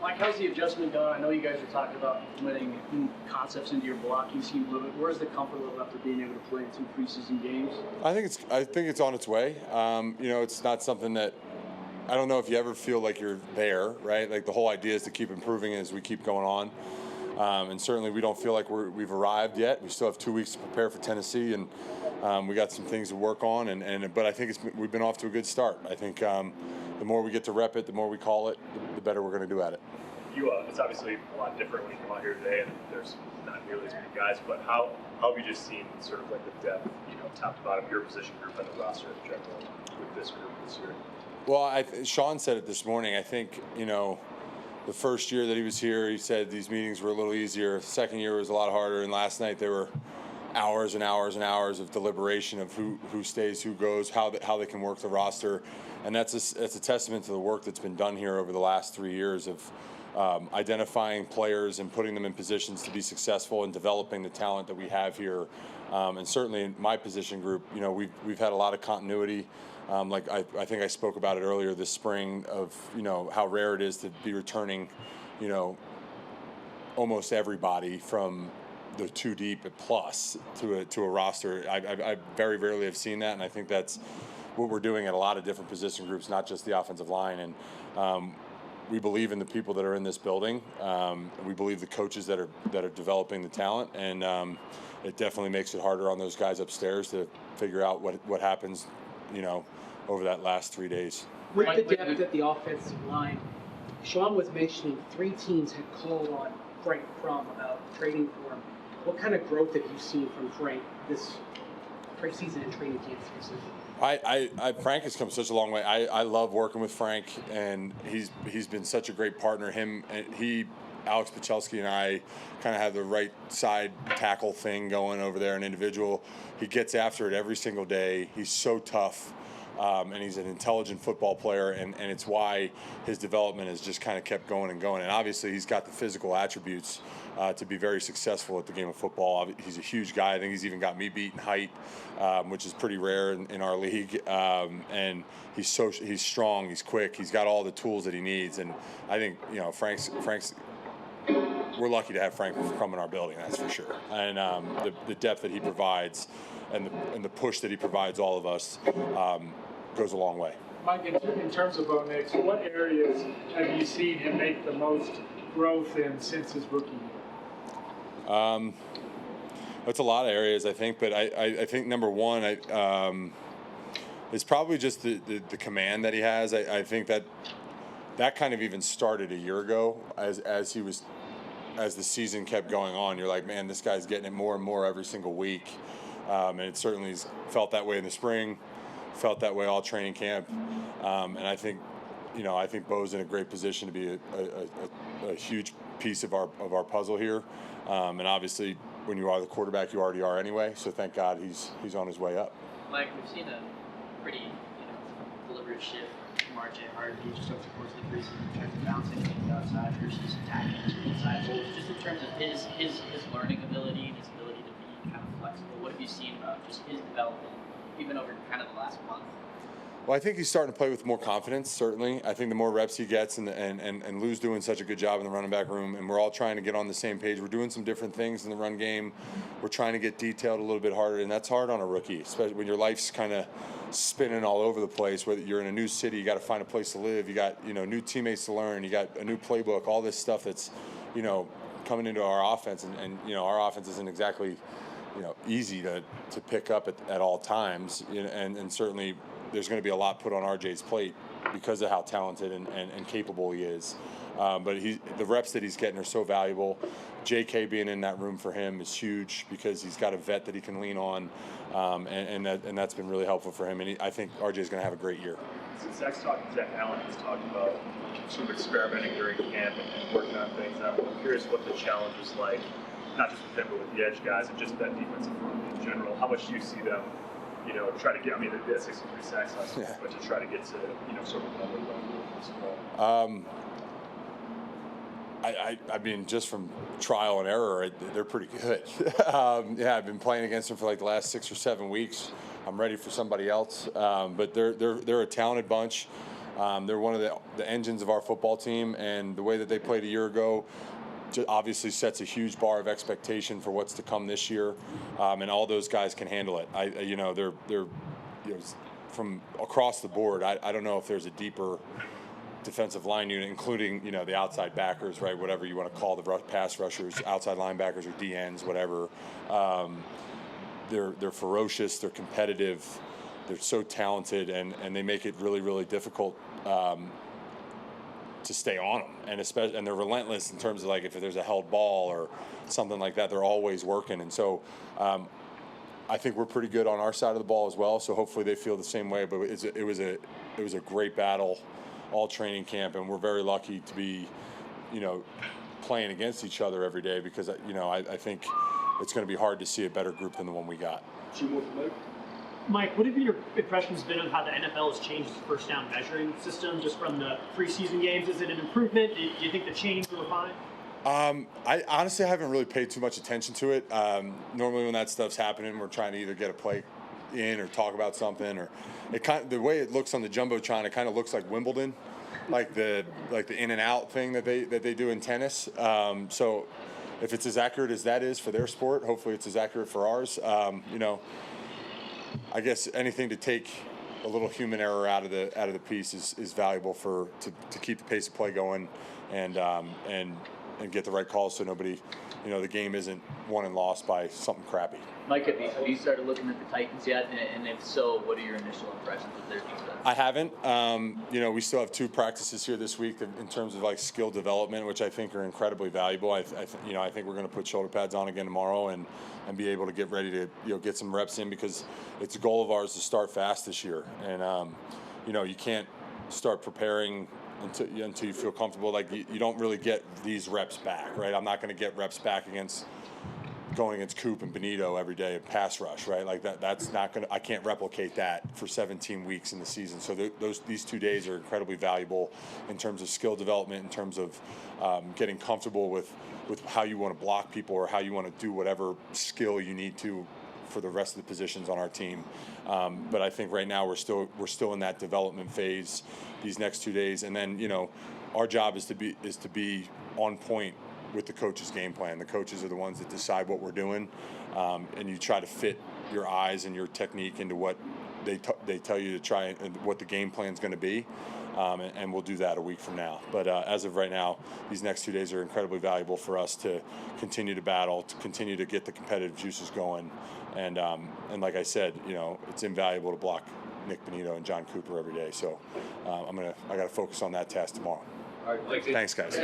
Mike, how's the adjustment gone? I know you guys are talking about implementing new concepts into your blocking scheme a little bit. Where's the comfort level after being able to play in 2 preseason games? I think it's on its way. It's not something that I don't know if you ever feel like you're there, right? Like the whole idea is to keep improving as we keep going on. And certainly we don't feel like we've arrived yet. We still have 2 weeks to prepare for Tennessee, and we got some things to work on. But I think we've been off to a good start. I think the more we get to rep it, the more we call it, the better we're going to do at it. It's obviously a lot different when you come out here today, and there's not nearly as many guys. But how have you just seen sort of like the depth, top to bottom, your position group and the roster in general with this group this year? Well, Sean said it this morning. I think the first year that he was here, he said these meetings were a little easier. The second year was a lot harder, and last night there were hours and hours and hours of deliberation of who stays, who goes, how they can work the roster, and that's a testament to the work that's been done here over the last 3 years of identifying players and putting them in positions to be successful and developing the talent that we have here. And certainly in my position group, we've had a lot of continuity. I think I spoke about it earlier this spring of how rare it is to be returning, almost everybody from the 2 deep plus to a roster. I very rarely have seen that, and I think that's what we're doing at a lot of different position groups, not just the offensive line. And we believe in the people that are in this building. We believe the coaches that are developing the talent, and it definitely makes it harder on those guys upstairs to figure out what happens, over that last 3 days. With the depth at the offensive line, Sean was mentioning 3 teams had called on Frank Crum about trading for him. What kind of growth have you seen from Frank this preseason and training camp season? Frank has come such a long way. I love working with Frank, and he's been such a great partner. Alex Pachelski and I kind of have the right side tackle thing going over there, an individual. He gets after it every single day. He's so tough, and he's an intelligent football player, and it's why his development has just kind of kept going and going. And obviously he's got the physical attributes to be very successful at the game of football. He's a huge guy. I think he's even got me beat in height, which is pretty rare in our league. And he's strong, he's quick, he's got all the tools that he needs. And I think Frank's we're lucky to have Frank Crum in our building, that's for sure. And the depth that he provides and the push that he provides all of us goes a long way. Mike, in terms of Bo Nix, what areas have you seen him make the most growth in since his rookie year? It's a lot of areas, I think, but I think number one is probably just the command that he has. I think that kind of even started a year ago as the season kept going on. You're like, man, this guy's getting it more and more every single week, and it certainly felt that way in the spring, felt that way all training camp, and I think Bo's in a great position to be a huge piece of our puzzle here, and obviously when you are the quarterback, you already are anyway. So thank God he's on his way up. Mike, we've seen a pretty deliberate shift from RJ Harvey just over the course of the preseason in terms of bouncing things outside versus attacking to the inside. So just in terms of his learning ability and his ability to be kind of flexible, what have you seen about just his development even over kind of the last month? Well, I think he's starting to play with more confidence, certainly. I think the more reps he gets, and Lou's doing such a good job in the running back room, and we're all trying to get on the same page. We're doing some different things in the run game. We're trying to get detailed a little bit harder, and that's hard on a rookie, especially when your life's kind of spinning all over the place. Whether you're in a new city, you got to find a place to live. You got new teammates to learn. You got a new playbook. All this stuff that's coming into our offense, and our offense isn't exactly easy to pick up at all times, and certainly there's going to be a lot put on RJ's plate because of how talented and capable he is. But the reps that he's getting are so valuable. JK being in that room for him is huge because he's got a vet that he can lean on, and that's been really helpful for him. And I think RJ's going to have a great year. Zach Allen has talked about sort of experimenting during camp and working on things. I'm curious what the challenge is like, not just with him, but with the edge guys and just that defensive front in general. How much do you see them try to get, they had 63 sacks last week, but to try to get to, sort of another level as well? I mean, just from trial and error, they're pretty good. I've been playing against them for like the last 6 or 7 weeks. I'm ready for somebody else, but they're a talented bunch. They're one of the engines of our football team, and the way that they played a year ago obviously sets a huge bar of expectation for what's to come this year, and all those guys can handle it. They're from across the board. I don't know if there's a deeper defensive line unit, including the outside backers, right? Whatever you want to call the pass rushers, outside linebackers or DNs, whatever. They're ferocious. They're competitive. They're so talented, and they make it really, really difficult to stay on them. And they're relentless in terms of, like, if there's a held ball or something like that, they're always working. And so I think we're pretty good on our side of the ball as well. So hopefully they feel the same way. But it was a great battle all training camp, and we're very lucky to be, playing against each other every day, because, I think it's going to be hard to see a better group than the one we got. Mike, what have your impressions been of how the NFL has changed its first down measuring system just from the preseason games? Is it an improvement? Do you think the change will refine? I honestly haven't really paid too much attention to it. Normally when that stuff's happening, we're trying to either get a play in or talk about something, or the way it looks on the Jumbotron, it kind of looks like Wimbledon, like the in and out thing that they do in tennis. So if it's as accurate as that is for their sport, hopefully it's as accurate for ours. I guess anything to take a little human error out of the piece is valuable to keep the pace of play going, and get the right calls so nobody, the game isn't won and lost by something crappy. Mike, have you started looking at the Titans yet? And if so, what are your initial impressions of their defense? I haven't. We still have 2 practices here this week in terms of, like, skill development, which I think are incredibly valuable. I think we're going to put shoulder pads on again tomorrow and be able to get ready to get some reps in, because it's a goal of ours to start fast this year. And you can't start preparing until you feel comfortable. Like, you don't really get these reps back, right? I'm not going to get reps back going against Coop and Benito every day and pass rush, right? Like that's not going to, I can't replicate that for 17 weeks in the season. So these 2 days are incredibly valuable in terms of skill development, in terms of getting comfortable with how you want to block people, or how you want to do whatever skill you need to for the rest of the positions on our team. But I think right now we're still in that development phase these next 2 days, and then our job is to be on point with the coach's game plan. The coaches are the ones that decide what we're doing, and you try to fit your eyes and your technique into what they tell you to try, and what the game plan is going to be, and we'll do that a week from now. But as of right now, these next 2 days are incredibly valuable for us to continue to battle, to continue to get the competitive juices going, and like I said, it's invaluable to block Nick Benito and John Cooper every day. So I got to focus on that task tomorrow. All right, thanks, guys.